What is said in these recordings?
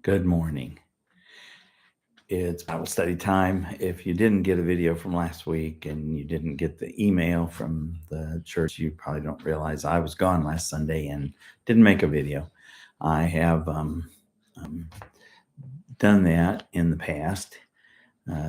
Good morning. It's Bible study time. If you didn't get a video from last week and you didn't get the email from the church, you probably don't realize I was gone last Sunday and didn't make a video. I have um, done that in the past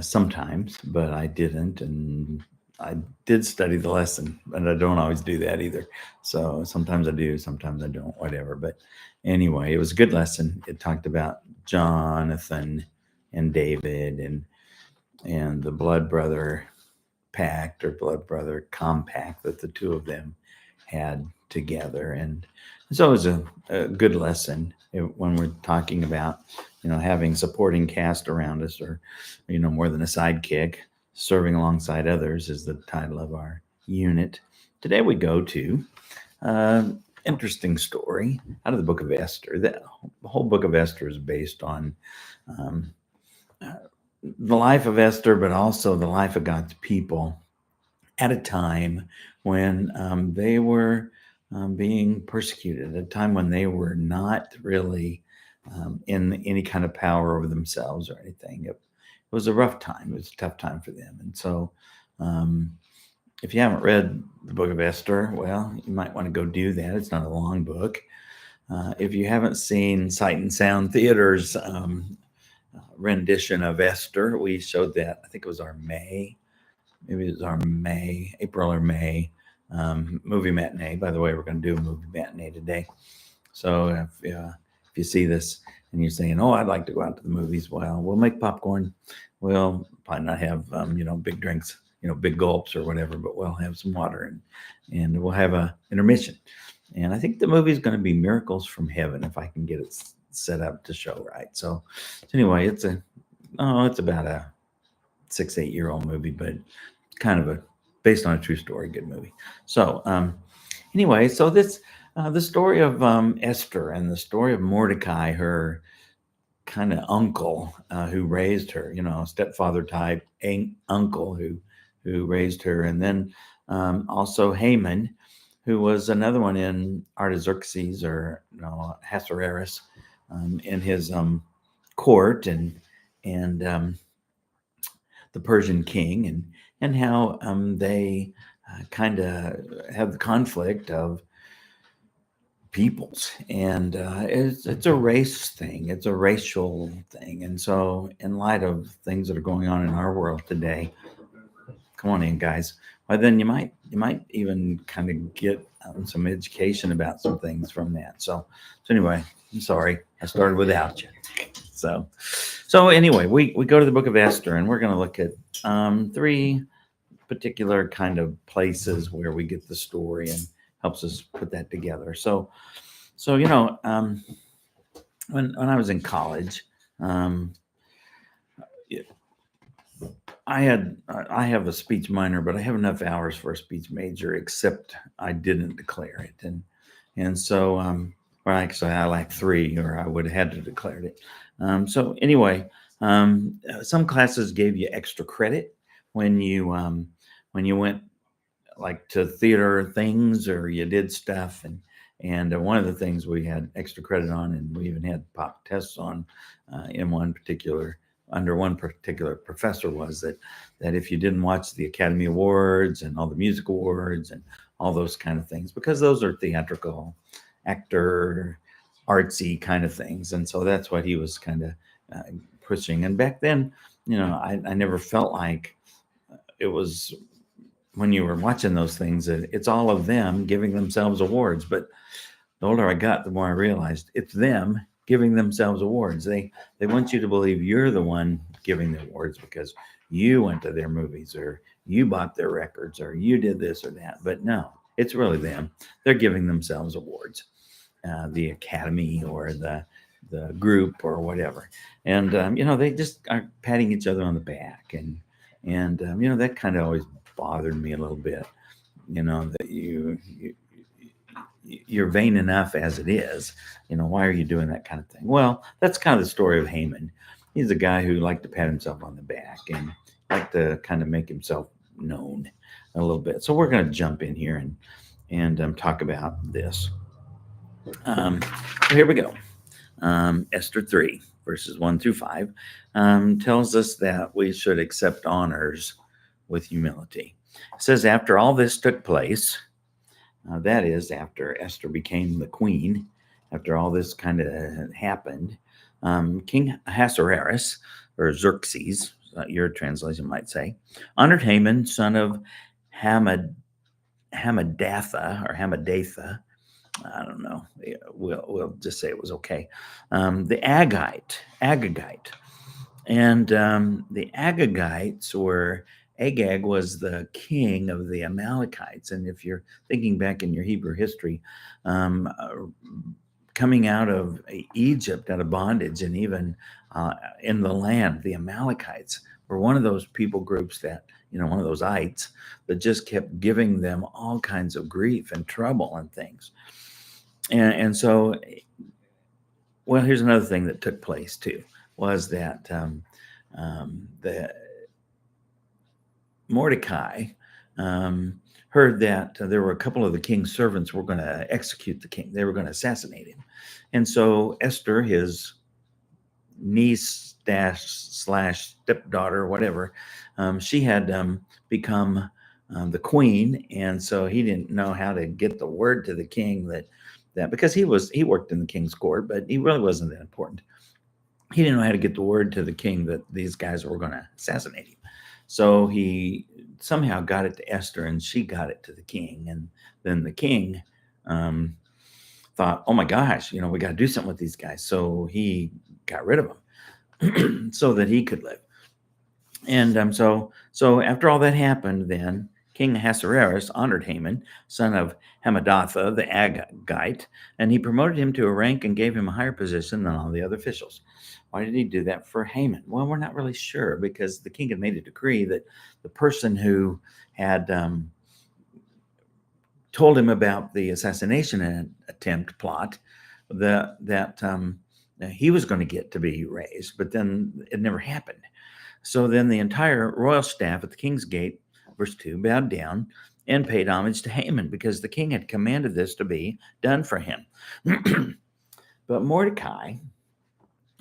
sometimes, but I didn't. And I did study the lesson, but I don't always do that either. So sometimes I do, sometimes I don't, whatever. But anyway, it was a good lesson. It talked about Jonathan and David and the blood brother pact or blood brother compact that the two of them had together. And it's always a good lesson when we're talking about, having supporting cast around us, or, more than a sidekick. Serving alongside others is the title of our unit. Today we go to interesting story out of the book of Esther. The whole book of Esther is based on um, the life of Esther, but also the life of God's people at a time when they were being persecuted, at a time when they were not really in any kind of power over themselves or anything. It was a rough time. It was a tough time for them. And so, if you haven't read the book of Esther, well, you might want to go do that. It's not a long book. If you haven't seen Sight and Sound Theater's rendition of Esther, we showed that. I think it was April or May movie matinee. By the way, we're going to do a movie matinee today. So if you see this and you're saying, "Oh, I'd like to go out to the movies," well, we'll make popcorn. We'll probably not have big drinks, big gulps or whatever, but we'll have some water and we'll have a intermission. And I think the movie is going to be Miracles from Heaven, if I can get it set up to show right. So anyway, it's about a 6-8 year old movie, but kind of based on a true story, good movie. So anyway, so this the story of Esther and the story of Mordecai, her kind of uncle who raised her, stepfather type uncle who raised her, and then also Haman, who was another one in Artaxerxes or Ahasuerus in his court, and the Persian king, and how they kind of have the conflict of peoples, and it's a race thing, it's a racial thing. And so, in light of things that are going on in our world today, come on in, guys. Well, then you might even kind of get some education about some things from that. So anyway, I'm sorry I started without you. So anyway, we go to the book of Esther, and we're going to look at three particular kind of places where we get the story and helps us put that together. So when I was in college, I have a speech minor, but I have enough hours for a speech major, except I didn't declare it, and so or actually I lacked 3, or I would have had to declare it. So anyway, some classes gave you extra credit when you went like to theater things, or you did stuff, and one of the things we had extra credit on, and we even had pop tests on under one particular professor, was that if you didn't watch the Academy Awards and all the music awards and all those kind of things, because those are theatrical, actor, artsy kind of things, and so that's what he was kind of pushing. And back then, I never felt like it was, when you were watching those things, that it's all of them giving themselves awards. But the older I got, the more I realized it's them giving themselves awards. They want you to believe you're the one giving the awards because you went to their movies, or you bought their records, or you did this or that. But no, it's really them. They're giving themselves awards, the Academy or the group or whatever. And they just are patting each other on the back, and that kind of always bothered me a little bit. That you're vain enough as it is. Why are you doing that kind of thing? Well, that's kind of the story of Haman. He's a guy who liked to pat himself on the back and liked to kind of make himself known a little bit. So we're going to jump in here and talk about this. Here we go. Esther 3, verses 1 through 5, tells us that we should accept honors with humility. It says, after all this took place, that is, after Esther became the queen, after all this kind of happened, King Ahasuerus, or Xerxes, your translation might say, honored Haman, son of Hamadatha, or Hamadatha. I don't know. We'll just say it was okay. The Agagite. And the Agagites were, Agag was the king of the Amalekites. And if you're thinking back in your Hebrew history, coming out of Egypt, out of bondage, and even in the land, the Amalekites were one of those people groups that, one of those ites that just kept giving them all kinds of grief and trouble and things. And so, well, here's another thing that took place too, was that the Mordecai heard that there were a couple of the king's servants were going to execute the king. They were going to assassinate him. And so Esther, his niece slash stepdaughter, whatever, she had become the queen. And so he didn't know how to get the word to the king that because he worked in the king's court, but he really wasn't that important. He didn't know how to get the word to the king that these guys were going to assassinate him. So he somehow got it to Esther, and she got it to the king. And then the king thought, oh my gosh, we got to do something with these guys. So he got rid of them so that he could live. And so after all that happened, then King Ahasuerus honored Haman, son of Hamadatha, the Agagite, and he promoted him to a rank and gave him a higher position than all the other officials. Why did he do that for Haman? Well, we're not really sure, because the king had made a decree that the person who had told him about the assassination attempt plot, that he was going to get to be raised, but then it never happened. So then the entire royal staff at the king's gate, verse 2, bowed down and paid homage to Haman, because the king had commanded this to be done for him. But Mordecai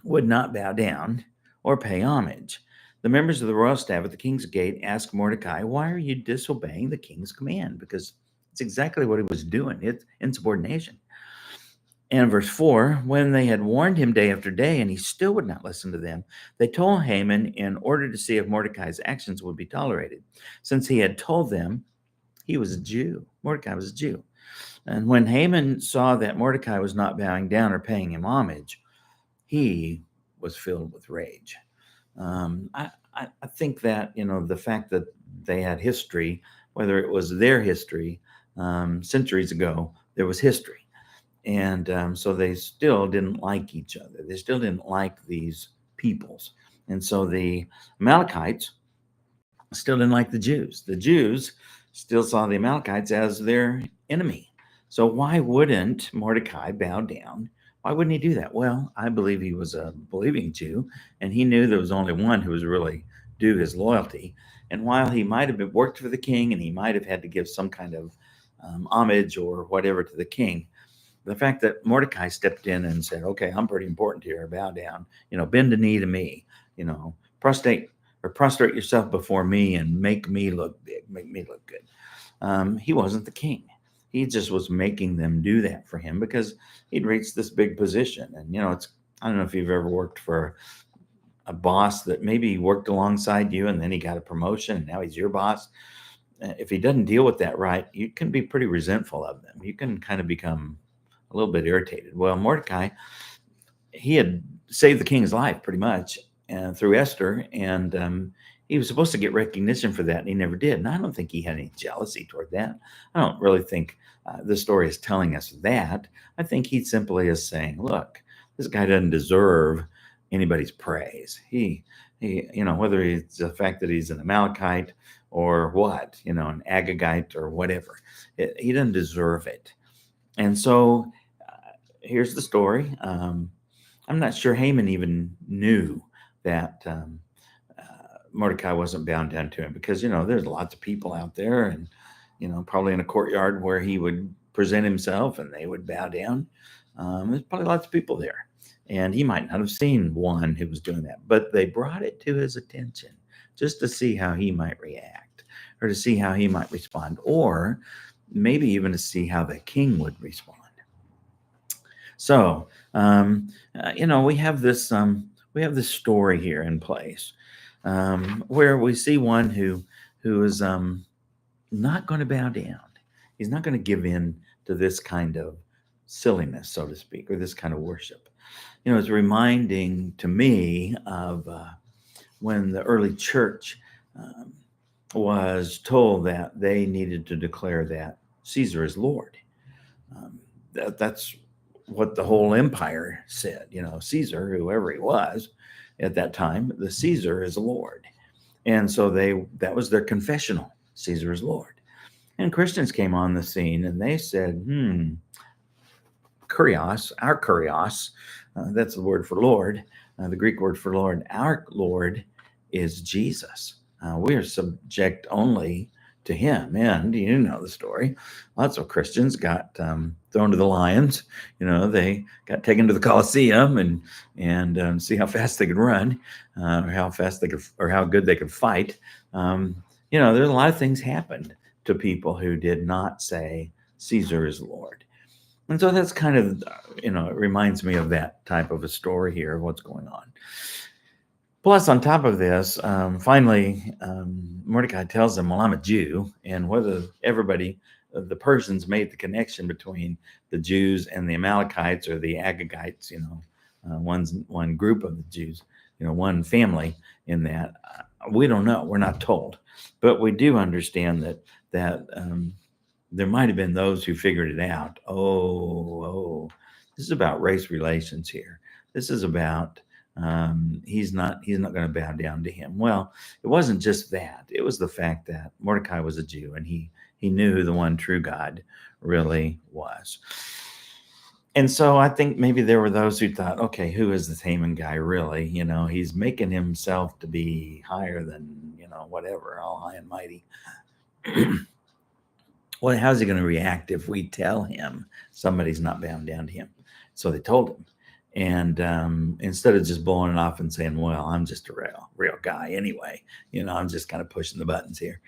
would not bow down or pay homage. The members of the royal staff at the king's gate asked Mordecai, why are you disobeying the king's command? Because it's exactly what he was doing. It's insubordination. And verse 4, when they had warned him day after day and he still would not listen to them, they told Haman in order to see if Mordecai's actions would be tolerated, since he had told them he was a Jew. Mordecai was a Jew. And when Haman saw that Mordecai was not bowing down or paying him homage, he was filled with rage. I think that, the fact that they had history, whether it was their history centuries ago, there was history. And so they still didn't like each other. They still didn't like these peoples. And so the Amalekites still didn't like the Jews. The Jews still saw the Amalekites as their enemy. So why wouldn't Mordecai bow down? Why wouldn't he do that? Well, I believe he was a believing Jew, and he knew there was only one who was really due his loyalty. And while he might have worked for the king, and he might have had to give some kind of homage or whatever to the king, the fact that Mordecai stepped in and said, okay, I'm pretty important here, bow down, bend a knee to me, prostrate yourself before me and make me look big, make me look good. He wasn't the king. He just was making them do that for him because he'd reached this big position. And, I don't know if you've ever worked for a boss that maybe worked alongside you and then he got a promotion and now he's your boss. If he doesn't deal with that right, you can be pretty resentful of them. You can kind of become a little bit irritated. Well, Mordecai, he had saved the king's life pretty much through Esther, and he was supposed to get recognition for that, and he never did. And I don't think he had any jealousy toward that. I don't really think this story is telling us that. I think he simply is saying, look, this guy doesn't deserve anybody's praise. He whether it's the fact that he's an Amalekite or what, an Agagite or whatever, he doesn't deserve it. And so here's the story. I'm not sure Haman even knew that Mordecai wasn't bound down to him because, there's lots of people out there and, probably in a courtyard where he would present himself and they would bow down. There's probably lots of people there. And he might not have seen one who was doing that, but they brought it to his attention just to see how he might react or to see how he might respond, or maybe even to see how the king would respond. So, we have this story here in place where we see one who is not going to bow down. He's not going to give in to this kind of silliness, so to speak, or this kind of worship. It's reminding to me of when the early church um, was told that they needed to declare that Caesar is Lord. That's what the whole empire said. Caesar, whoever he was at that time, the Caesar is Lord. And so that was their confessional. Caesar is Lord. And Christians came on the scene and they said, kurios, our kurios, that's the word for Lord, the Greek word for Lord. Our Lord is Jesus. We are subject only to him. And you know the story. Lots of Christians got thrown to the lions. They got taken to the Colosseum and see how fast they could run, or how fast they could, or how good they could fight. There's a lot of things happened to people who did not say Caesar is Lord. And so that's kind of, it reminds me of that type of a story here of what's going on. Plus, on top of this, finally, Mordecai tells them, well, I'm a Jew. And whether the Persians made the connection between the Jews and the Amalekites or the Agagites, one group of the Jews, one family in that, we don't know. We're not told. But we do understand that there might have been those who figured it out. Oh, this is about race relations here. This is about he's not going to bow down to him. Well, it wasn't just that. It was the fact that Mordecai was a Jew and he knew who the one true God really was. And so I think maybe there were those who thought, okay, who is this Haman guy really? He's making himself to be higher than, whatever, all high and mighty. Well, how's he going to react if we tell him somebody's not bound down to him? So they told him. And instead of just blowing it off and saying, well, I'm just a real guy anyway, I'm just kind of pushing the buttons here.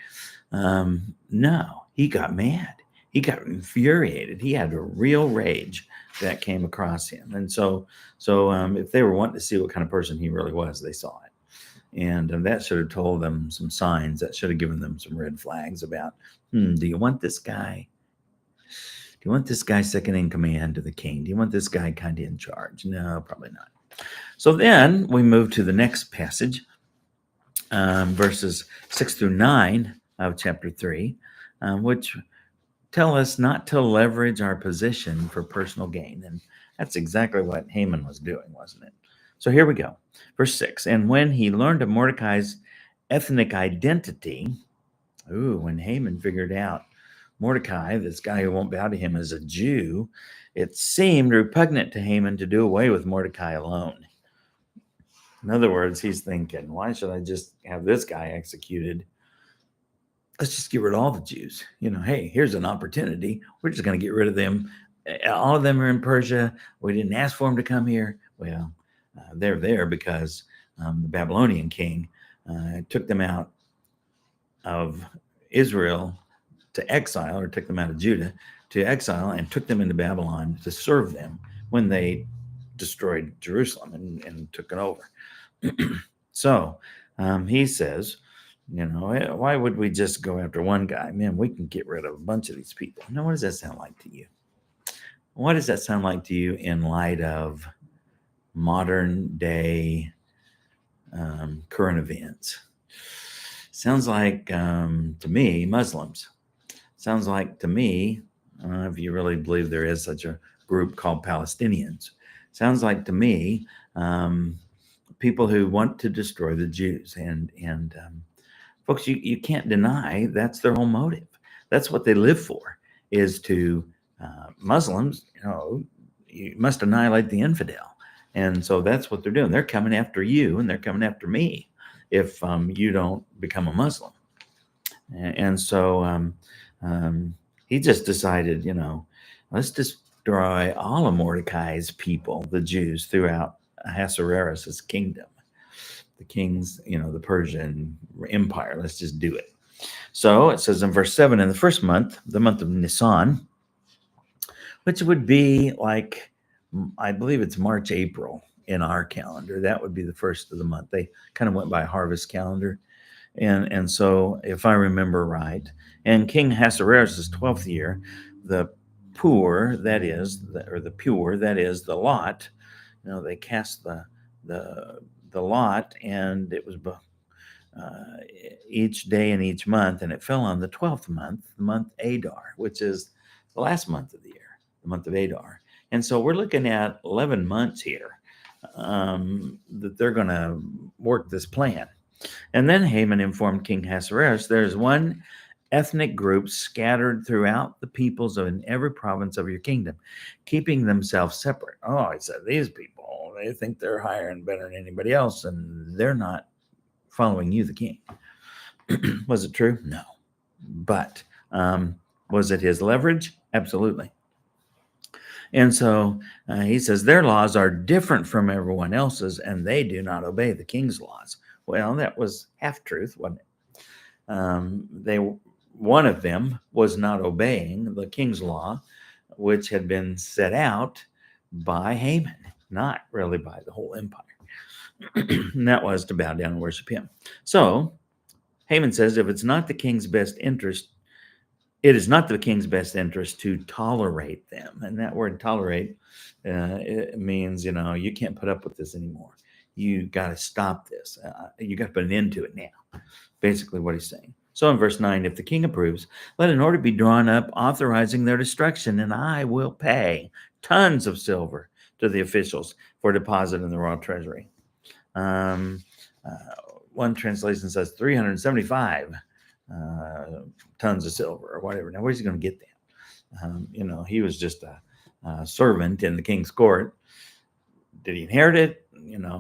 No, he got mad. He got infuriated. He had a real rage that came across him. And so if they were wanting to see what kind of person he really was, they saw it. And that should have told them some signs. That should have given them some red flags about, do you want this guy? Do you want this guy second in command to the king? Do you want this guy kind of in charge? No, probably not. So then we move to the next passage, verses 6 through 9 of chapter 3, which tell us not to leverage our position for personal gain. And that's exactly what Haman was doing, wasn't it? So here we go. Verse 6, and when he learned of Mordecai's ethnic identity, when Haman figured out Mordecai, this guy who won't bow to him, is a Jew, it seemed repugnant to Haman to do away with Mordecai alone. In other words, he's thinking, why should I just have this guy executed? Let's just get rid of all the Jews. Hey, here's an opportunity. We're just going to get rid of them. All of them are in Persia. We didn't ask for them to come here. Well, they're there because the Babylonian king took them out of Israel to exile, or took them out of Judah to exile and took them into Babylon to serve them when they destroyed Jerusalem and took it over. So he says, why would we just go after one guy? Man, we can get rid of a bunch of these people. Now, what does that sound like to you? What does that sound like to you in light of modern day current events? Sounds like, to me, Muslims. Sounds like to me, I don't know if you really believe there is such a group called Palestinians. Sounds like to me, people who want to destroy the Jews. And folks, you can't deny that's their whole motive. That's what they live for, is to Muslims, you must annihilate the infidel. And so that's what they're doing. They're coming after you and they're coming after me if you don't become a Muslim. And so he just decided, let's just destroy all of Mordecai's people, the Jews, throughout Ahasuerus' kingdom. The kings, the Persian Empire. Let's just do it. So it says in verse 7, in the first month, the month of Nisan, which would be like, I believe it's March, April in our calendar. That would be the first of the month. They kind of went by harvest calendar. And so, if I remember right, and King Ahasuerus' 12th year, the poor, that is, the pure, that is, the lot, they cast the lot, and it was each day in each month, and it fell on the 12th month, the month Adar, which is the last month of the year, the month of Adar. And so we're looking at 11 months here that they're going to work this plan. And then Haman informed King Ahasuerus, there's one ethnic group scattered throughout the peoples in every province of your kingdom, keeping themselves separate. Oh, he said, these people, they think they're higher and better than anybody else, and they're not following you, the king. Was it true? No. But was it his leverage? Absolutely. And so he says their laws are different from everyone else's, and they do not obey the king's laws. Well, that was half truth, wasn't it? One of them was not obeying the king's law, which had been set out by Haman, not really by the whole empire. And that was to bow down and worship him. So Haman says, if it's not the king's best interest, it is not the king's best interest to tolerate them. And that word tolerate, it means, you can't put up with this anymore. You got to stop this. You got to put an end to it now. Basically what he's saying. So in verse 9, if the king approves, let an order be drawn up authorizing their destruction, and I will pay tons of silver to the officials for deposit in the royal treasury. One translation says 375 tons of silver or whatever. Now, where's he going to get that? He was just a servant in the king's court. Did he inherit it?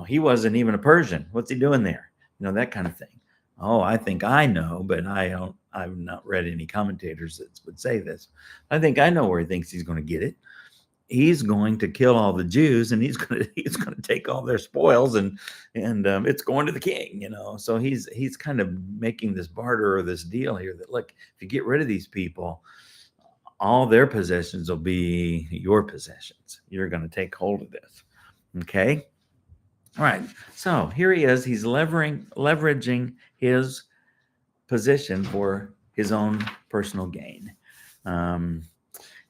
He wasn't even a Persian. What's he doing there? That kind of thing. Oh, I think I know, but I've not read any commentators that would say this. I think I know where he thinks he's going to get it. He's going to kill all the Jews, and he's going to take all their spoils, and it's going to the king. So he's kind of making this barter or this deal here that, look, if you get rid of these people, all their possessions will be your possessions. You're going to take hold of this. Okay. All right. So here he is. He's leveraging his position for his own personal gain.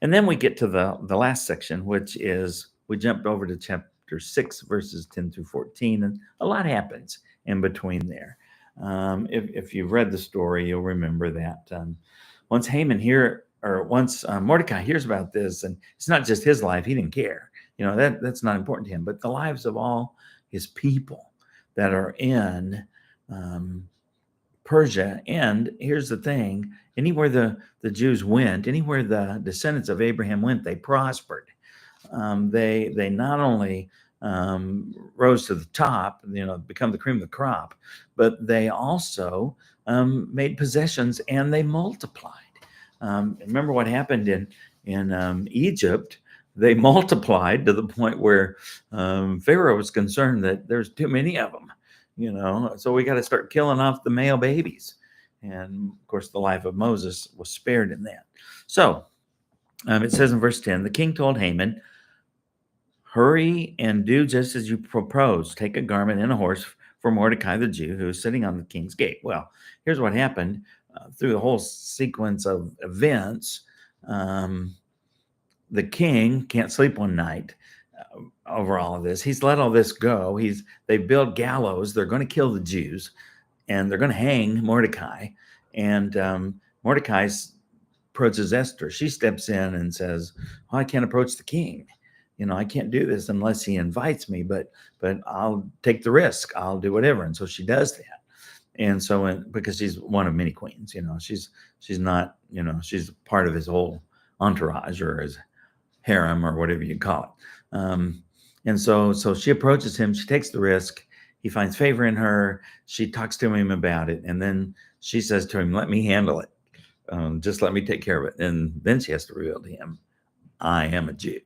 And then we get to the last section, which is, we jumped over to chapter 6, verses 10 through 14, and a lot happens in between there. If you've read the story, you'll remember that once Mordecai hears about this, and it's not just his life, he didn't care. That's not important to him, but the lives of all his people that are in Persia. And here's the thing, anywhere the Jews went, anywhere the descendants of Abraham went, they prospered. They not only rose to the top, become the cream of the crop, but they also made possessions, and they multiplied. Remember what happened in Egypt? They multiplied to the point where Pharaoh was concerned that there's too many of them. So we got to start killing off the male babies. And of course, the life of Moses was spared in that. So it says in verse 10, the king told Haman, hurry and do just as you propose. Take a garment and a horse for Mordecai the Jew, who is sitting on the king's gate. Well, here's what happened through the whole sequence of events. The king can't sleep one night over all of this. He's let all this go. They build gallows. They're going to kill the Jews, and they're going to hang Mordecai. And Mordecai approaches Esther. She steps in and says, I can't approach the king. I can't do this unless he invites me, but I'll take the risk. I'll do whatever. And so she does that. And so because she's one of many queens, she's not, she's part of his whole entourage or his harem or whatever you call it. And so she approaches him. She takes the risk. He finds favor in her. She talks to him about it. And then she says to him, let me handle it. Just let me take care of it. And then she has to reveal to him I am a Jew.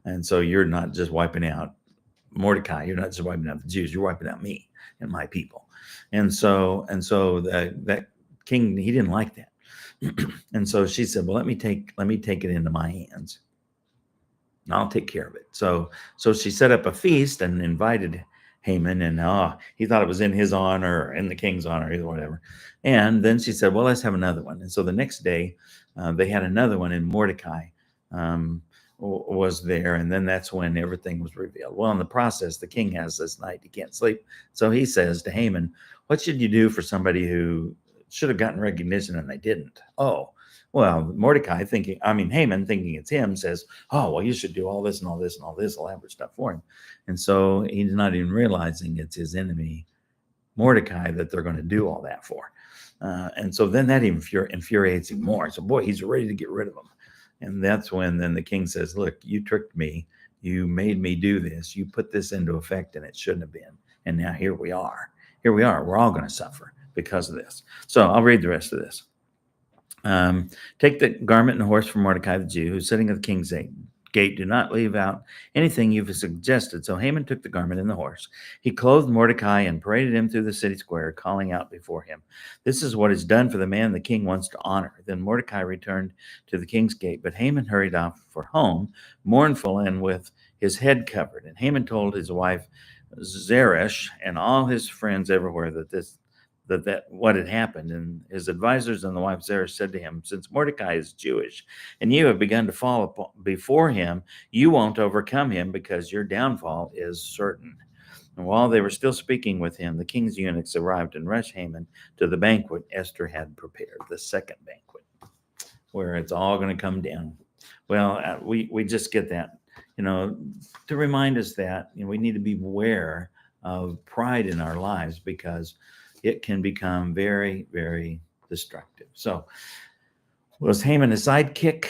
And so you're not just wiping out Mordecai. You're not just wiping out the Jews. You're wiping out me and my people. And so that king, he didn't like that. And so she said, well, let me take it into my hands. I'll take care of it. So she set up a feast and invited Haman, and he thought it was in his honor or in the king's honor, or whatever. And then she said, well, let's have another one. And so the next day they had another one, and Mordecai was there. And then that's when everything was revealed. Well, in the process, the king has this night he can't sleep. So he says to Haman, what should you do for somebody who should have gotten recognition and they didn't? Oh, well, Haman thinking it's him says, oh, well, you should do all this and all this and all this elaborate stuff for him. And so he's not even realizing it's his enemy, Mordecai, that they're going to do all that for. And so then that infuriates him more. So, boy, he's ready to get rid of him. And that's when then the king says, look, you tricked me. You made me do this. You put this into effect, and it shouldn't have been. And now here we are. We're all going to suffer because of this. So I'll read the rest of this. Take the garment and horse from Mordecai the Jew, who's sitting at the king's gate. Do not leave out anything you've suggested. So Haman took the garment and the horse. He clothed Mordecai and paraded him through the city square, calling out before him, this is what is done for the man the king wants to honor. Then Mordecai returned to the king's gate, but Haman hurried off for home, mournful and with his head covered. And Haman told his wife Zeresh and all his friends everywhere that what had happened. And his advisors and the wife Zeresh said to him, since Mordecai is Jewish and you have begun to fall before him, you won't overcome him because your downfall is certain. And while they were still speaking with him, the king's eunuchs arrived and rushed Haman to the banquet Esther had prepared, the second banquet, where it's all going to come down. Well, we just get that, to remind us that we need to be aware of pride in our lives, because it can become very, very destructive. So, was Haman a sidekick?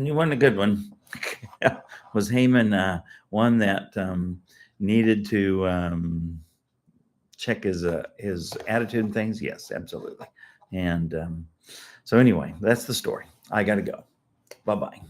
He wasn't a good one. Was Haman one that needed to check his attitude and things? Yes, absolutely. And so anyway, that's the story. I got to go. Bye-bye.